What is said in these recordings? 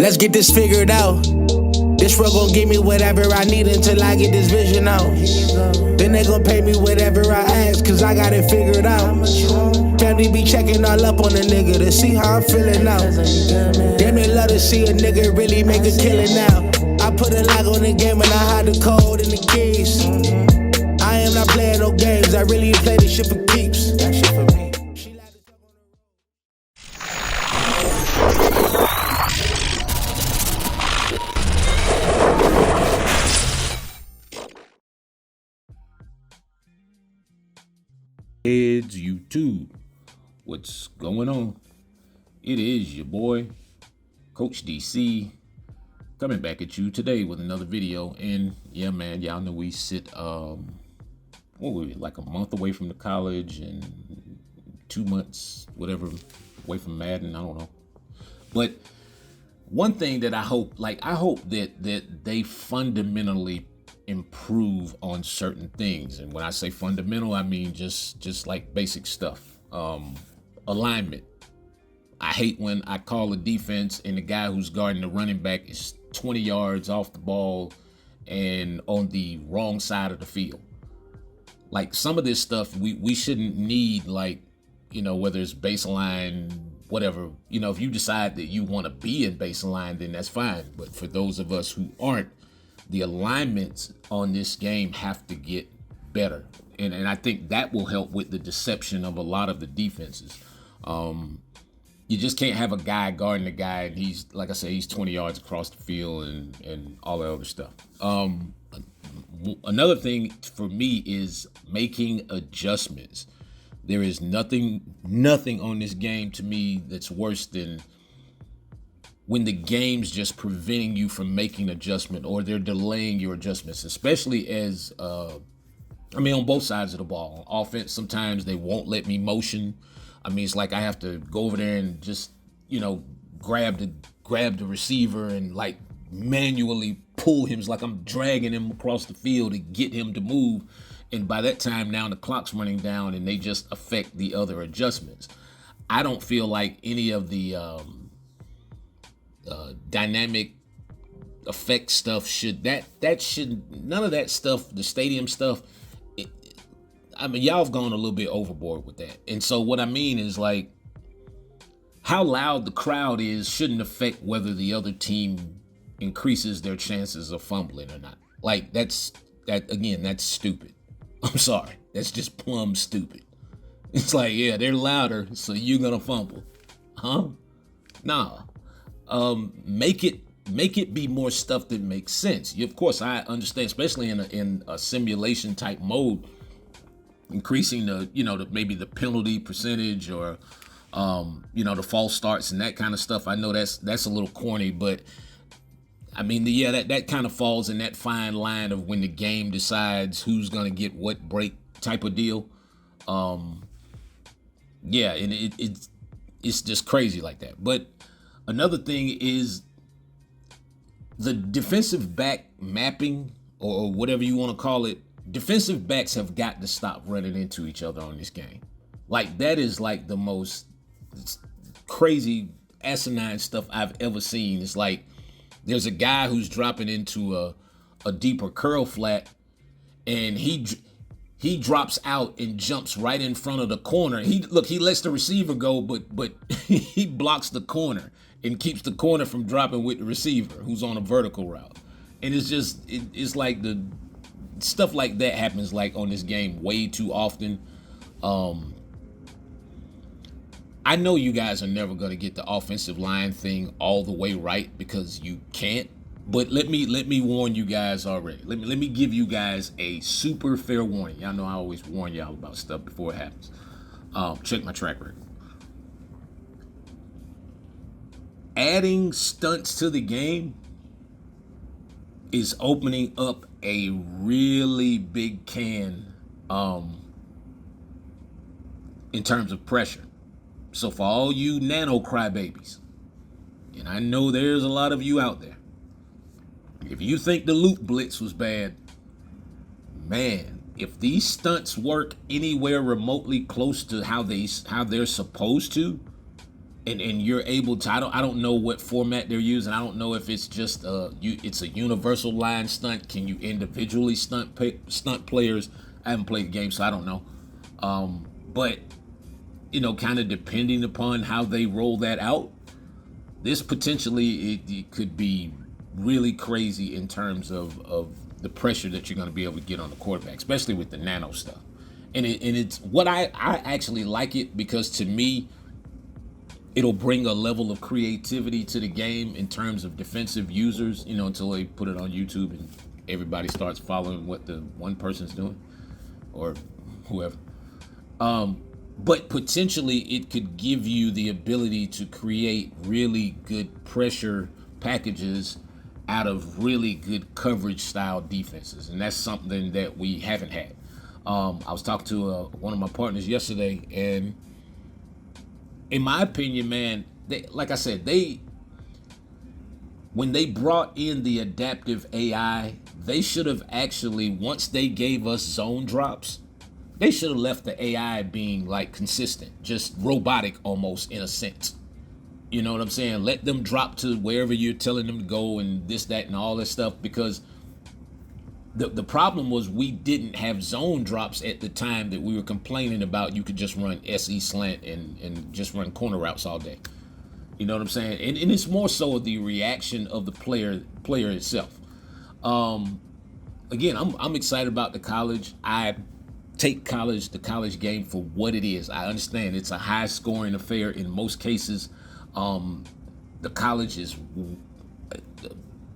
Let's get this figured out. This world gon' give me whatever I need until I get this vision out. Then they gon' pay me whatever I ask, cause I got it figured out. Family be checking all up on a nigga to see how I'm feeling now. Damn, they love to see a nigga really make a killing now. I put a lock on the game and I hide the code and the keys. I am not playing no games, I really play this shit for keeps. That shit for me. Heads YouTube, what's going on? It is your boy Coach DC coming back at you today with another video. And yeah, man, y'all know we sit what were we, like a month away from the college and 2 months whatever away from Madden. I don't know, but one thing that I hope that they fundamentally improve on certain things. And when I say fundamental, I mean just like basic stuff. Alignment. I hate when I call a defense and the guy who's guarding the running back is 20 yards off the ball and on the wrong side of the field. Like, some of this stuff we shouldn't need, like, you know, whether it's baseline, whatever. You know, if you decide that you want to be in baseline, then that's fine. But for those of us who aren't, the alignments on this game have to get better. And I think that will help with the deception of a lot of the defenses. You just can't have a guy guarding a guy and he's, like I said, he's 20 yards across the field and all that other stuff. Another thing for me is making adjustments. There is nothing on this game to me that's worse than when the game's just preventing you from making adjustment, or they're delaying your adjustments, especially as, on both sides of the ball. On offense, sometimes they won't let me motion. I mean, it's like I have to go over there and just, you know, grab the receiver and like manually pull him. It's like I'm dragging him across the field to get him to move. And by that time now the clock's running down and they just affect the other adjustments. I don't feel like any of the dynamic effect stuff none of that stuff, the stadium stuff, y'all have gone a little bit overboard with that. And so what I mean is, like, how loud the crowd is shouldn't affect whether the other team increases their chances of fumbling or not. Like, that's stupid. I'm sorry, that's just plumb stupid. It's like, yeah, they're louder, so you're gonna fumble, huh? Nah. Make it be more stuff that makes sense. Of course, I understand, especially in a simulation type mode, increasing maybe the penalty percentage or the false starts and that kind of stuff. I know that's a little corny, but I mean, that kind of falls in that fine line of when the game decides who's gonna get what break type of deal. And it's just crazy like that. But another thing is the defensive back mapping, or whatever you want to call it. Defensive backs have got to stop running into each other on this game. Like, that is like the most crazy, asinine stuff I've ever seen. It's like there's a guy who's dropping into a deeper curl flat, and he drops out and jumps right in front of the corner. He lets the receiver go, but he blocks the corner and keeps the corner from dropping with the receiver who's on a vertical route. And it's like the stuff like that happens like on this game way too often. I know you guys are never going to get the offensive line thing all the way right, because you can't. But let me warn you guys already. Let me give you guys a super fair warning. Y'all know I always warn y'all about stuff before it happens. Check my track record. Adding stunts to the game is opening up a really big can in terms of pressure. So for all you nano crybabies, and I know there's a lot of you out there, if you think the loop blitz was bad, man, if these stunts work anywhere remotely close to how they're supposed to, and you're able to. I don't know what format they're using. I don't know if it's just it's a universal line stunt. Can you individually stunt players? I haven't played the game, so I don't know. But kind of depending upon how they roll that out, this potentially it could be really crazy in terms of the pressure that you're going to be able to get on the quarterback, especially with the nano stuff. And it's what I actually like it, because to me, it'll bring a level of creativity to the game in terms of defensive users, until they put it on YouTube and everybody starts following what the one person's doing or whoever. But potentially it could give you the ability to create really good pressure packages out of really good coverage style defenses. And that's something that we haven't had. I was talking to one of my partners yesterday, and in my opinion, man, like I said, when they brought in the adaptive AI, they should have actually, once they gave us zone drops, they should have left the AI being like consistent, just robotic almost in a sense. You know what I'm saying? Let them drop to wherever you're telling them to go and this, that, and all this stuff, because the problem was we didn't have zone drops at the time that we were complaining about. You could just run SE slant and just run corner routes all day. You know what I'm saying? And it's more so the reaction of the player itself. Again, I'm excited about the college. I take the college game for what it is. I understand it's a high scoring affair in most cases. The college is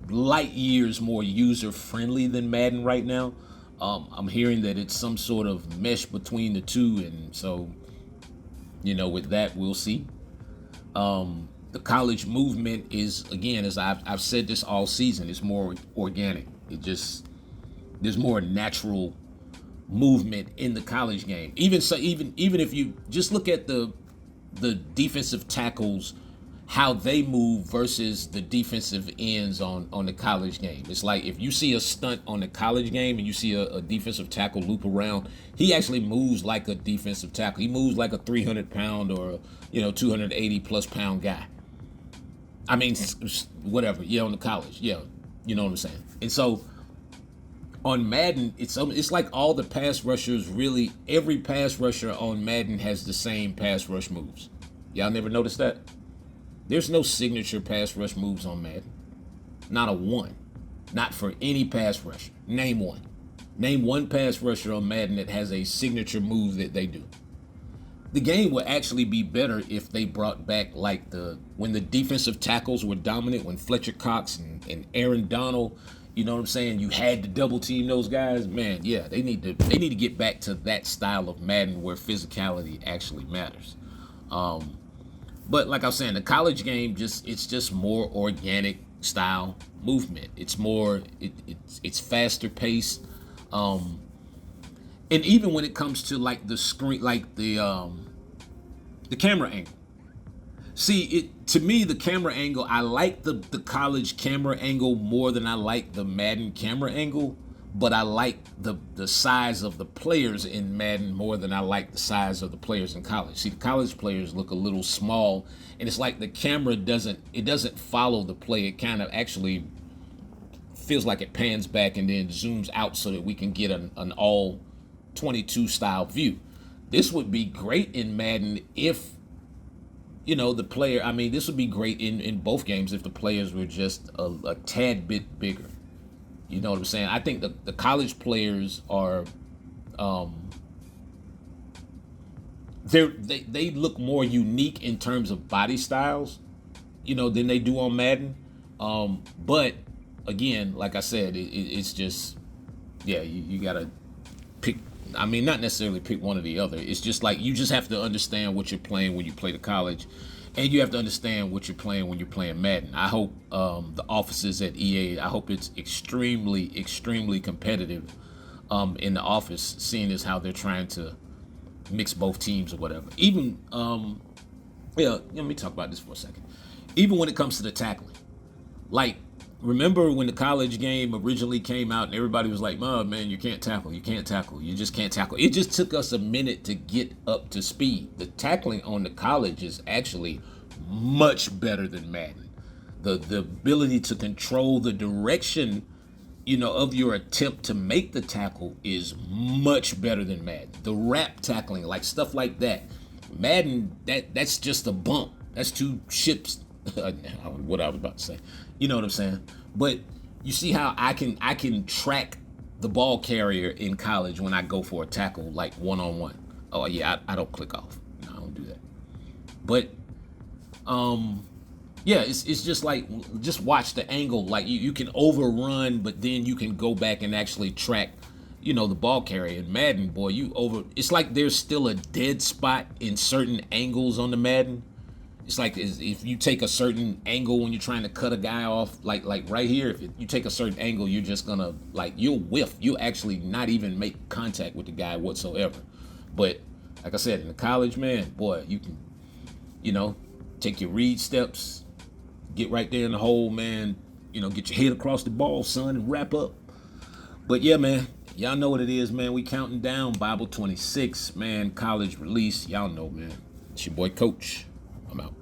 light years more user friendly than Madden right now. I'm hearing that it's some sort of mesh between the two, and so with that we'll see. The college movement is, again, as I've said this all season, it's more organic. There's more natural movement in the college game. Even if you just look at the defensive tackles, how they move versus the defensive ends on the college game. It's like if you see a stunt on the college game and you see a defensive tackle loop around, he actually moves like a defensive tackle. He moves like a 300-pound or 280+ pound guy. I mean, whatever. On the college. Yeah, you know what I'm saying. And so on Madden, it's like all the pass rushers, really, every pass rusher on Madden has the same pass rush moves. Y'all never noticed that? There's no signature pass rush moves on Madden. Not a one. Not for any pass rusher. Name one. Name one pass rusher on Madden that has a signature move that they do. The game would actually be better if they brought back like when the defensive tackles were dominant, when Fletcher Cox and Aaron Donald, you know what I'm saying, you had to double team those guys. Man, yeah, they need to get back to that style of Madden where physicality actually matters. But like I was saying, the college game it's just more organic style movement. It's more it's faster paced. And even when it comes to like the screen, like the camera angle. See, to me, the camera angle, I like the college camera angle more than I like the Madden camera angle, but I like the size of the players in Madden more than I like the size of the players in college. See, the college players look a little small, and it's like the camera doesn't follow the play. It kind of actually feels like it pans back and then zooms out so that we can get an all 22 style view. This would be great in Madden if the player, I mean, this would be great in both games if the players were just a tad bit bigger. You know what I'm saying? I think the college players are, they look more unique in terms of body styles, than they do on Madden. But again, like I said, it's just, yeah, you gotta pick. I mean, not necessarily pick one or the other. It's just like you just have to understand what you're playing when you play the college, and you have to understand what you're playing when you're playing Madden. I hope the offices at EA, I hope it's extremely, extremely competitive in the office, seeing as how they're trying to mix both teams or whatever. Even, let me talk about this for a second. Even when it comes to the tackling, like, remember when the college game originally came out and everybody was like, oh, man, you can't tackle, you just can't tackle. It just took us a minute to get up to speed. The tackling on the college is actually much better than Madden. The ability to control the direction, of your attempt to make the tackle is much better than Madden. The wrap tackling, like stuff like that. Madden, that's just a bump. That's two ships. What I was about to say. You know what I'm saying? But you see how I can track the ball carrier in college when I go for a tackle, like one-on-one. Oh yeah, I don't click off. No, I don't do that. But yeah, it's just like, just watch the angle. Like you can overrun, but then you can go back and actually track, the ball carrier. In Madden, boy, it's like there's still a dead spot in certain angles on the Madden. It's like if you take a certain angle when you're trying to cut a guy off, like right here, if you take a certain angle, you're just gonna, you'll whiff. You'll actually not even make contact with the guy whatsoever. But like I said, in the college, man, boy, you can, take your read steps, get right there in the hole, man, get your head across the ball, son, and wrap up. But yeah, man, y'all know what it is, man. We counting down Bible 26, man, college release. Y'all know, man. It's your boy Coach. I'm out.